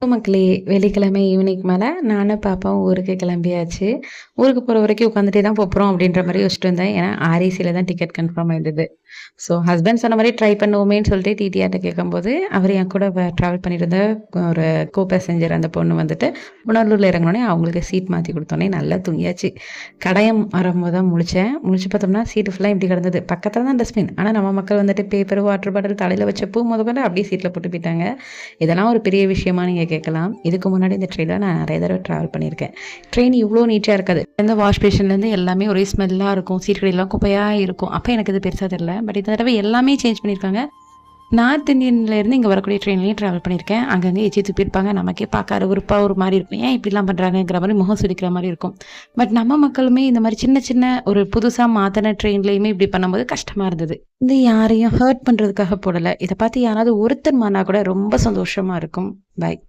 மக்களே, வெள்ளிக்கிழமை ஈவினிங் மேல நானும் பாப்பாவும் ஊருக்கு கிளம்பியாச்சு. ஊருக்கு போற வரைக்கும் உட்காந்துட்டே தான் போப்போறோம் அப்படின்ற மாரி யோசிச்சுட்டு இருந்தேன். ஏன்னா ஆர்இசில தான் டிக்கெட் கன்ஃபார்ம் ஆயிருந்தது. ஸோ ஹஸ்பண்ட் சொன்ன மாரி ட்ரை பண்ணுவோமேன்னு சொல்லிட்டு டிடிஆர்ட்ட கேட்கும்போது, அவரு என் கூட ட்ராவல் பண்ணிட்டு இருந்த ஒரு கோ பேசஞ்சர் அந்த பொண்ணு வந்துட்டு, புனலூர்ல இறங்குனோனே அவங்களுக்கு சீட் மாத்தி குடுத்தோனே நல்லா தூங்கியாச்சு. கடையம் வரும்போது தான் முழிச்சேன். முழிச்சு பார்த்தோம்னா சீட்டு ஃபுல்லா எம்ப்டி கிடந்தது. பக்கத்துல தான் டஸ்ட்பின். ஆனா நம்ம மக்கள் வந்துட்டு பேப்பர், வாட்டர் பாட்டில், தலையில வச்ச பூ மொதற்கொண்டு அப்படியே சீட்ல போட்டு போயிட்டாங்க. இதெல்லாம் ஒரு பெரிய விஷயமா நீங்க கேட்கலாம். இதுக்கு முன்னாடி இந்த ட்ரெயின்ல நான் நெறைய தடவ ட்ராவல் பண்ணியிருக்கேன். ட்ரெயின் இவ்ளோ நீட்டா இருக்காது. இந்த வாஷ் பேஷன்லேருந்து எல்லாமே ஒரே ஸ்மெல்லா இருக்கும். சீட்களெல்லாம் குப்பையா இருக்கும். அப்ப எனக்கு இது பெருசா தெரியல. பட் இந்த தடவ எல்லாமே சேஞ்ச் பண்ணியிருக்காங்க. நார்த் இந்தியன்ல இருந்து இங்க வரக்கூடிய ட்ரெயின்லயும் ட்ராவல் பண்ணியிருக்கேன். அங்கங்க எச்சி துப்பியிருப்பாங்க. நமக்கே பார்க்க அருவருப்பா ஒரு மாரி இருக்கும். ஏன் இப்படிலாம் பண்றாங்கங்கிற மாரி முகம் சுளிக்கிற மாரி இருக்கும். பட் நம்ம மக்களுமே இந்த மாரி சின்ன சின்ன ஒரு புதுசா மாத்துன ட்ரெயின்லயுமே இப்படி பண்ணும்போது கஷ்டமா இருந்தது. இது யாரையும் ஹர்ட் பண்றதுக்காக போடல. இத பார்த்து யாராவது ஒருத்தர் மாறுனா கூட ரொம்ப சந்தோஷமா இருக்கும். பாய்.